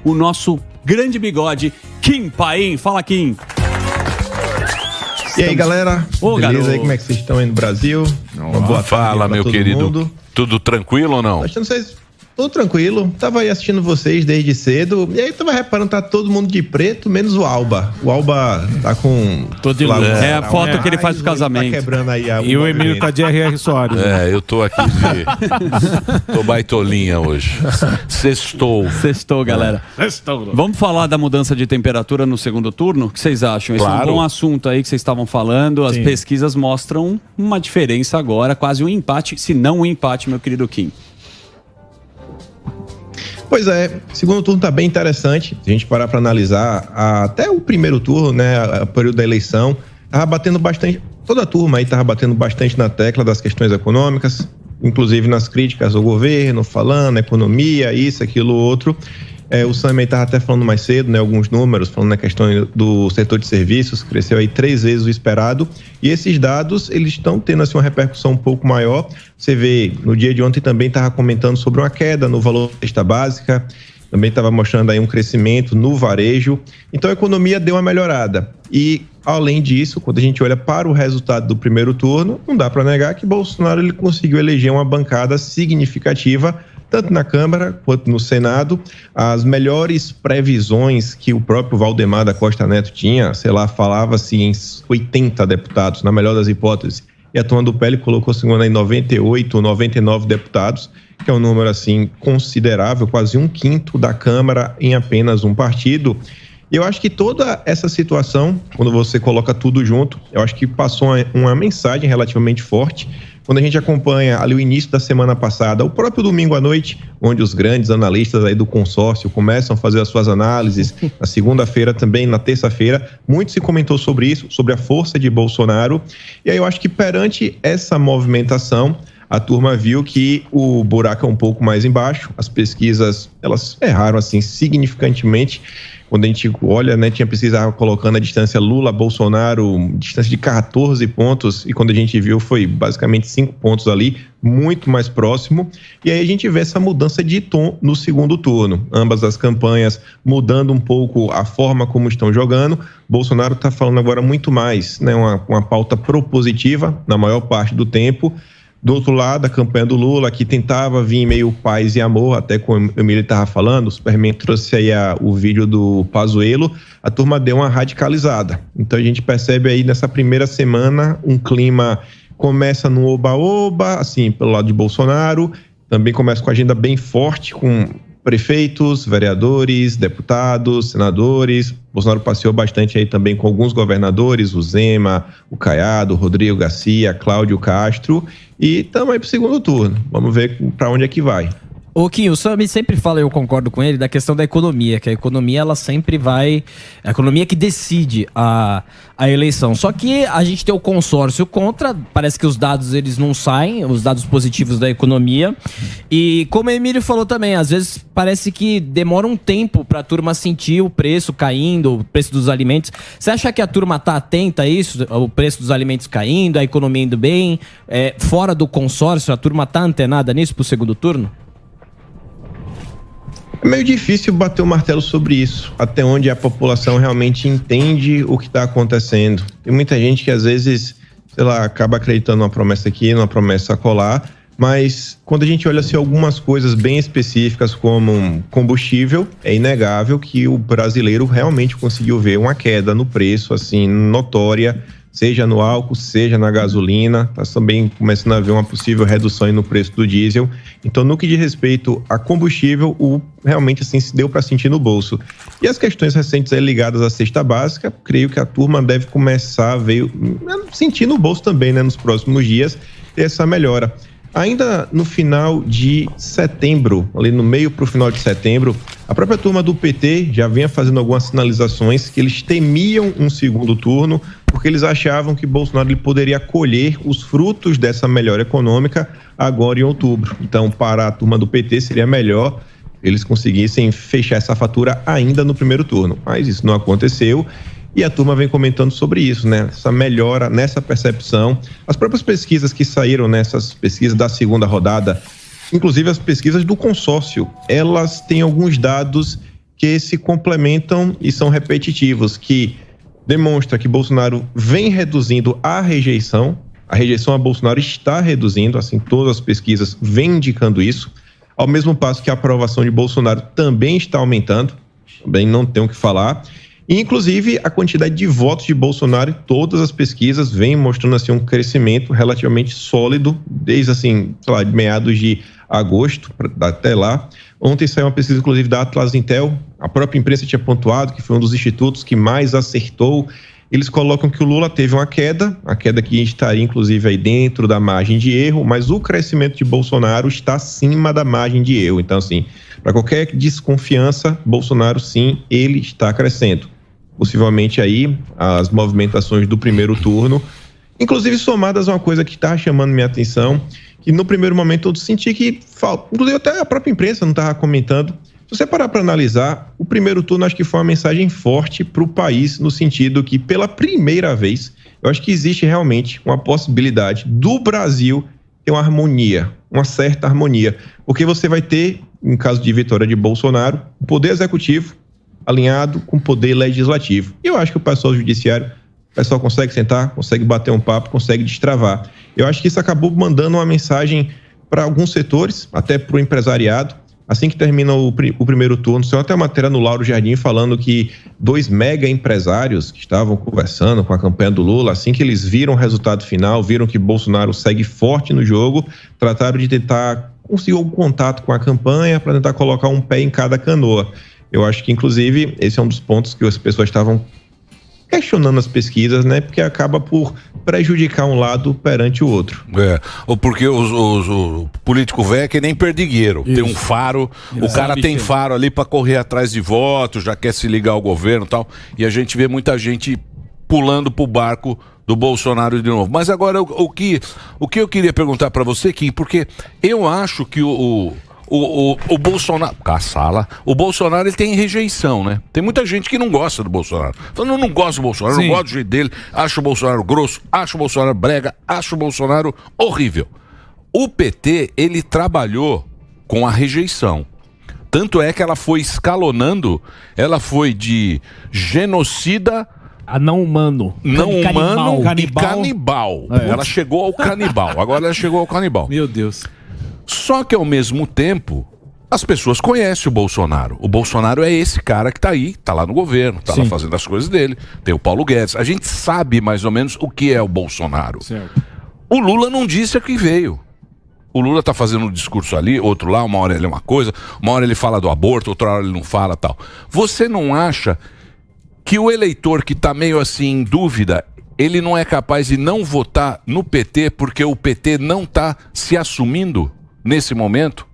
o nosso grande bigode, Kim Paim. Fala, Kim. E aí, galera? Ô, beleza garoto. aí? Como é que vocês estão aí no Brasil? Uma boa fala, meu querido. Mundo. Tudo tranquilo ou não? Achando vocês tudo tranquilo. Tava aí assistindo vocês desde cedo. E aí tava reparando, tá todo mundo de preto, menos o Alba. O Alba tá com... Tô de luz. É a foto que ele faz pro casamento. Tá quebrando aí E o Emílio tá de R.R. Soares. Eu tô aqui tô baitolinha hoje. Sextou, galera. Vamos falar da mudança de temperatura no segundo turno? O que vocês acham? Esse é um Claro. bom assunto aí que vocês estavam falando. As pesquisas mostram uma diferença agora, quase um empate, se não um empate, meu querido Kim. Pois é, o segundo turno tá bem interessante. Se a gente parar para analisar, até o primeiro turno, né, o período da eleição, tava batendo bastante, toda a turma aí tava batendo bastante na tecla das questões econômicas, inclusive nas críticas ao governo, falando economia, isso, aquilo, outro. O Sam aí estava até falando mais cedo, né, alguns números, falando na questão do setor de serviços, cresceu aí 3 vezes o esperado, e esses dados, eles estão tendo assim, uma repercussão um pouco maior. Você vê, no dia de ontem também estava comentando sobre uma queda no valor da cesta básica, também estava mostrando aí um crescimento no varejo, então a economia deu uma melhorada. E, além disso, quando a gente olha para o resultado do primeiro turno, não dá para negar que Bolsonaro ele conseguiu eleger uma bancada significativa, tanto na Câmara quanto no Senado. As melhores previsões que o próprio Valdemar da Costa Neto tinha, sei lá, falava-se em 80 deputados, na melhor das hipóteses, e a turma do PL colocou, segundo aí, 98 ou 99 deputados, que é um número, assim, considerável, quase 1/5 da Câmara em apenas um partido. E eu acho que toda essa situação, quando você coloca tudo junto, eu acho que passou uma mensagem relativamente forte. Quando a gente acompanha ali o início da semana passada, o próprio domingo à noite, onde os grandes analistas aí do consórcio começam a fazer as suas análises, na segunda-feira também, na terça-feira, muito se comentou sobre isso, sobre a força de Bolsonaro. E aí eu acho que perante essa movimentação, a turma viu que o buraco é um pouco mais embaixo, as pesquisas, elas erraram assim significantemente. Quando a gente olha, né, tinha pesquisa colocando a distância Lula-Bolsonaro, distância de 14 pontos, e quando a gente viu foi basicamente 5 pontos ali, muito mais próximo. E aí a gente vê essa mudança de tom no segundo turno. Ambas as campanhas mudando um pouco a forma como estão jogando. Bolsonaro está falando agora muito mais, né, uma pauta propositiva na maior parte do tempo. Do outro lado, a campanha do Lula, que tentava vir meio paz e amor, até como o Emílio estava falando, o Superman trouxe aí o vídeo do Pazuello, a turma deu uma radicalizada. Então a gente percebe aí nessa primeira semana um clima, começa no oba-oba, assim, pelo lado de Bolsonaro, também começa com a agenda bem forte, com prefeitos, vereadores, deputados, senadores. Bolsonaro passeou bastante aí também com alguns governadores, o Zema, o Caiado, o Rodrigo Garcia, Cláudio Castro, e estamos aí para o segundo turno. Vamos ver para onde é que vai. Ô Kim, o Sami sempre fala, eu concordo com ele, da questão da economia, que a economia ela sempre vai... A economia que decide a eleição. Só que a gente tem o consórcio contra, parece que os dados eles não saem, os dados positivos da economia. E como o Emílio falou também, às vezes parece que demora um tempo para a turma sentir o preço caindo, o preço dos alimentos. Você acha que a turma tá atenta a isso? O preço dos alimentos caindo, a economia indo bem? Fora do consórcio, a turma tá antenada nisso pro segundo turno? É meio difícil bater o martelo sobre isso, até onde a população realmente entende o que está acontecendo. Tem muita gente que às vezes, sei lá, acaba acreditando numa promessa aqui, numa promessa acolá, mas quando a gente olha assim, algumas coisas bem específicas como combustível, é inegável que o brasileiro realmente conseguiu ver uma queda no preço, assim, notória, seja no álcool, seja na gasolina. Está também começando a haver uma possível redução aí no preço do diesel. Então, no que diz respeito a combustível, realmente assim se deu para sentir no bolso. E as questões recentes aí ligadas à cesta básica, creio que a turma deve começar a ver, sentir no bolso também, né, nos próximos dias, ter essa melhora. Ainda no final de setembro, ali no meio para o final de setembro, a própria turma do PT já vinha fazendo algumas sinalizações que eles temiam um segundo turno, porque eles achavam que Bolsonaro ele poderia colher os frutos dessa melhora econômica agora em outubro. Então, para a turma do PT seria melhor eles conseguissem fechar essa fatura ainda no primeiro turno, mas isso não aconteceu. E a turma vem comentando sobre isso, né? Essa melhora nessa percepção. As próprias pesquisas que saíram nessas pesquisas da segunda rodada, inclusive as pesquisas do consórcio, elas têm alguns dados que se complementam e são repetitivos, que demonstra que Bolsonaro vem reduzindo a rejeição a Bolsonaro está reduzindo, assim, todas as pesquisas vêm indicando isso, ao mesmo passo que a aprovação de Bolsonaro também está aumentando, também não tenho o que falar, e inclusive a quantidade de votos de Bolsonaro, todas as pesquisas vêm mostrando assim um crescimento relativamente sólido, desde assim, sei lá, de meados de agosto até lá. Ontem saiu uma pesquisa, inclusive, da Atlas Intel, a própria imprensa tinha pontuado que foi um dos institutos que mais acertou. Eles colocam que o Lula teve uma queda, a queda que estaria, inclusive, aí dentro da margem de erro, mas o crescimento de Bolsonaro está acima da margem de erro. Então, assim, para qualquer desconfiança, Bolsonaro, sim, ele está crescendo. Possivelmente aí, as movimentações do primeiro turno, inclusive somadas a uma coisa que está chamando minha atenção, que no primeiro momento eu senti que falta, inclusive até a própria imprensa não estava comentando. Se você parar para analisar, o primeiro turno acho que foi uma mensagem forte para o país, no sentido que, pela primeira vez, eu acho que existe realmente uma possibilidade do Brasil ter uma harmonia, uma certa harmonia. Porque você vai ter, em caso de vitória de Bolsonaro, o poder executivo alinhado com o poder legislativo. E eu acho que o pessoal do judiciário, o pessoal consegue sentar, consegue bater um papo, consegue destravar. Eu acho que isso acabou mandando uma mensagem para alguns setores, até para o empresariado. Assim que termina o primeiro turno, saiu até uma matéria no Lauro Jardim falando que 2 mega empresários que estavam conversando com a campanha do Lula, assim que eles viram o resultado final, viram que Bolsonaro segue forte no jogo, trataram de tentar conseguir algum contato com a campanha para tentar colocar um pé em cada canoa. Eu acho que, inclusive, esse é um dos pontos que as pessoas estavam questionando as pesquisas, né? Porque acaba por prejudicar um lado perante o outro. Ou porque o político velho é que nem perdigueiro. Isso. Tem um faro, o cara tem faro ali para correr atrás de votos, já quer se ligar ao governo e tal. E a gente vê muita gente pulando pro barco do Bolsonaro de novo. Mas agora, o que eu queria perguntar para você, Kim, porque eu acho que o Bolsonaro, o Bolsonaro ele tem rejeição, né? Tem muita gente que não gosta do Bolsonaro. Falando, eu não gosto do Bolsonaro, não gosto do jeito dele, acho o Bolsonaro grosso, acho o Bolsonaro brega, acho o Bolsonaro horrível. O PT, ele trabalhou com a rejeição. Tanto é que ela foi escalonando, ela foi de genocida a não humano. Não humano e canibal. Ela chegou ao canibal. Agora ela chegou ao canibal. Meu Deus. Só que, ao mesmo tempo, as pessoas conhecem o Bolsonaro. O Bolsonaro é esse cara que tá aí, tá lá no governo, tá lá fazendo as coisas dele. Tem o Paulo Guedes. A gente sabe mais ou menos o que é o Bolsonaro. Certo. O Lula não disse a que veio. O Lula tá fazendo um discurso ali, outro lá, uma hora ele é uma coisa, uma hora ele fala do aborto, outra hora ele não fala, tal. Você não acha que o eleitor que tá meio assim em dúvida, ele não é capaz de não votar no PT porque o PT não tá se assumindo nesse momento?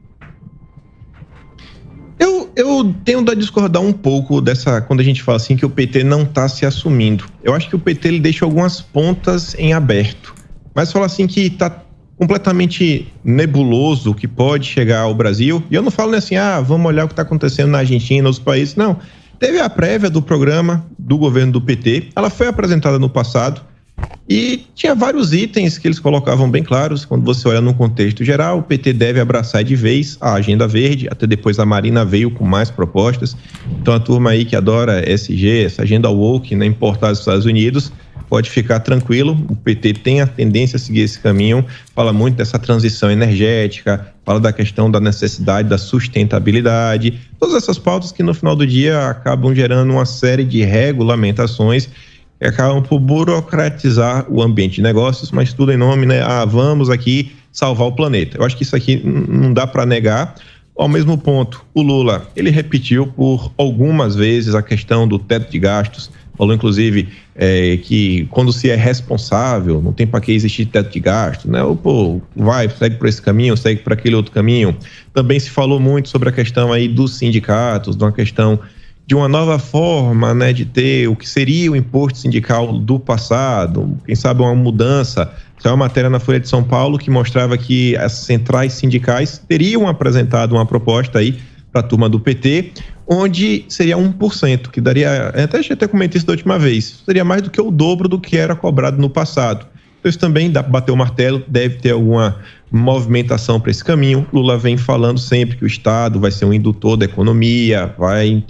Eu tenho de discordar um pouco dessa, quando a gente fala assim que o PT não está se assumindo. Eu acho que o PT ele deixa algumas pontas em aberto, mas fala assim que está completamente nebuloso o que pode chegar ao Brasil. E eu não falo assim, vamos olhar o que está acontecendo na Argentina, nos países. Não, teve a prévia do programa do governo do PT, ela foi apresentada no passado, e tinha vários itens que eles colocavam bem claros. Quando você olha num contexto geral, o PT deve abraçar de vez a agenda verde, até depois a Marina veio com mais propostas. Então a turma aí que adora SG, essa agenda woke, né, importada dos Estados Unidos, pode ficar tranquilo. O PT tem a tendência a seguir esse caminho, fala muito dessa transição energética, fala da questão da necessidade da sustentabilidade, todas essas pautas que no final do dia acabam gerando uma série de regulamentações que acabam por burocratizar o ambiente de negócios, mas tudo em nome, né? Vamos aqui salvar o planeta. Eu acho que isso aqui não dá para negar. Ao mesmo ponto, o Lula, ele repetiu por algumas vezes a questão do teto de gastos, falou inclusive que quando se é responsável, não tem para que existir teto de gastos, né? Segue por esse caminho, segue por aquele outro caminho. Também se falou muito sobre a questão aí dos sindicatos, de uma questão de uma nova forma, né, de ter o que seria o imposto sindical do passado, quem sabe uma mudança. Saiu uma matéria na Folha de São Paulo que mostrava que as centrais sindicais teriam apresentado uma proposta aí para a turma do PT, onde seria 1%, que daria, até comentei isso da última vez, seria mais do que o dobro do que era cobrado no passado. Então isso também dá para bater o martelo, deve ter alguma movimentação para esse caminho. Lula vem falando sempre que o Estado vai ser um indutor da economia, vai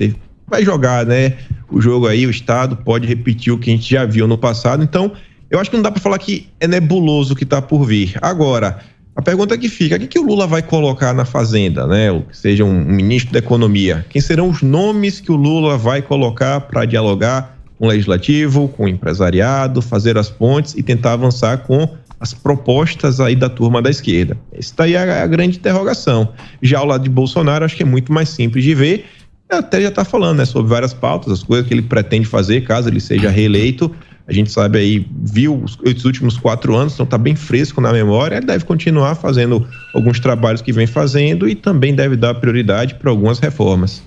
jogar, né, o jogo aí, o Estado pode repetir o que a gente já viu no passado. Então, eu acho que não dá para falar que é nebuloso o que está por vir. Agora, a pergunta que fica, o que o Lula vai colocar na Fazenda, né? Ou que seja um ministro da Economia. Quem serão os nomes que o Lula vai colocar para dialogar com o Legislativo, com o empresariado, fazer as pontes e tentar avançar com as propostas aí da turma da esquerda? Essa daí é a grande interrogação. Já ao lado de Bolsonaro, acho que é muito mais simples de ver. Até já está falando, né, sobre várias pautas, as coisas que ele pretende fazer caso ele seja reeleito. A gente sabe aí, viu os últimos 4 anos, então está bem fresco na memória. Ele deve continuar fazendo alguns trabalhos que vem fazendo e também deve dar prioridade para algumas reformas.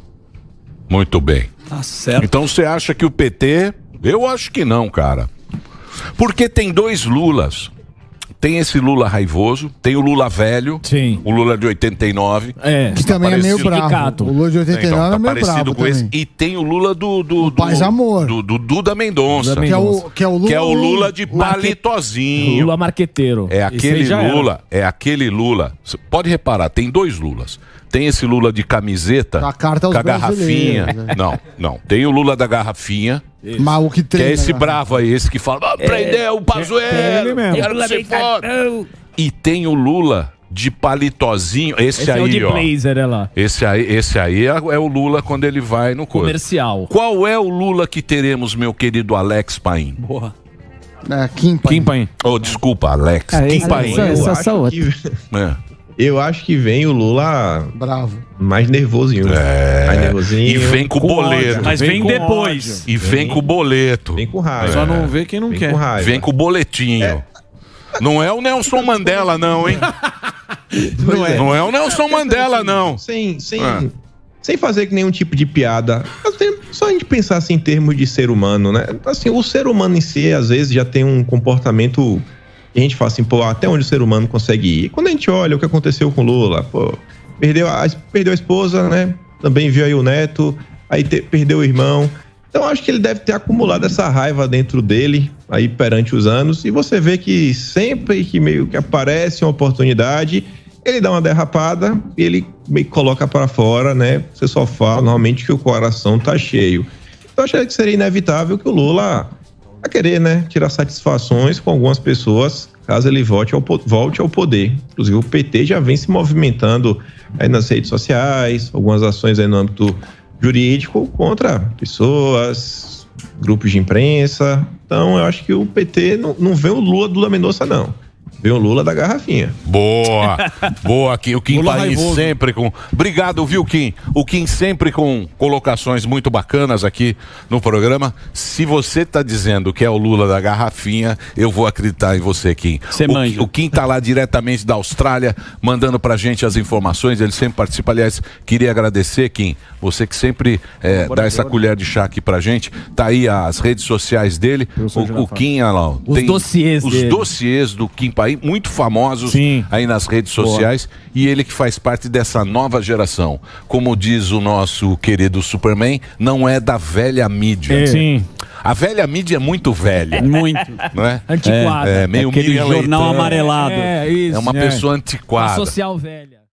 Muito bem. Tá certo. Então você acha que o PT... Eu acho que não, cara. Porque tem 2 Lulas. Tem esse Lula raivoso, tem o Lula velho, Sim. o Lula de 89. Que também é meio bravo. O Lula de 89 então, tá é meio parecido bravo com esse. também. E tem o Lula do Paz e Amor. Do Duda Mendonça. Que é o Lula de palitozinho. Lula marqueteiro. É aquele Lula. Você pode reparar, tem 2 Lulas. Tem esse Lula de camiseta a carta aos com a garrafinha. né? Não. Tem o Lula da garrafinha. Mas o que Que é esse bravo aí, esse que fala, prendeu o Pazuello, quero ser foda. E tem o Lula de palitozinho, esse aí, é o de ó. blazer, é lá. Esse aí é o Lula quando ele vai no comercial. Qual é o Lula que teremos, meu querido Alex Paim? Boa. Kim Paim. Oh, desculpa, Alex. Kim Paim. Eu acho que vem o Lula bravo, mais nervosinho. Mais nervosinho. E vem com o boleto. Ódio, mas vem depois. Ódio. E vem com o boleto. Vem com raiva. Só não vê quem não vem quer. Com raiva. Vem com o boletinho. Não é o Nelson Mandela, não, hein? Não é o Nelson Mandela, não. Sem fazer nenhum tipo de piada. Só a gente pensar assim, em termos de ser humano, né? Assim, o ser humano em si, às vezes, já tem um comportamento... E a gente fala assim, pô, até onde o ser humano consegue ir? E quando a gente olha o que aconteceu com o Lula, pô, perdeu a esposa, né? Também viu aí o neto, aí perdeu o irmão. Então acho que ele deve ter acumulado essa raiva dentro dele, aí perante os anos. E você vê que sempre que meio que aparece uma oportunidade, ele dá uma derrapada e ele meio que coloca para fora, né? Você só fala normalmente que o coração tá cheio. Então acho que seria inevitável que o Lula... a querer, né, tirar satisfações com algumas pessoas, caso ele volte ao poder. Inclusive, o PT já vem se movimentando aí nas redes sociais, algumas ações aí no âmbito jurídico contra pessoas, grupos de imprensa. Então, eu acho que o PT não vê o Lula do Mendonça, não. Vê o Lula da garrafinha. Boa, Kim. O Kim Paim sempre com... Obrigado, viu, Kim? O Kim sempre com colocações muito bacanas aqui no programa. Se você tá dizendo que é o Lula da garrafinha, eu vou acreditar em você, Kim. O Kim tá lá diretamente da Austrália, mandando pra gente as informações. Ele sempre participa. Aliás, queria agradecer, Kim, você que sempre dá essa colher de chá aqui pra gente. Tá aí as redes sociais dele. O Kim, olha lá. Os dossiês do Kim Paim, muito famosos aí nas redes sociais, e ele que faz parte dessa nova geração. Como diz o nosso querido Superman, não é da velha mídia. A velha mídia é muito velha. Muito. Não é? Antiquada. Meio aquele jornal amarelado. É uma pessoa antiquada. A social velha.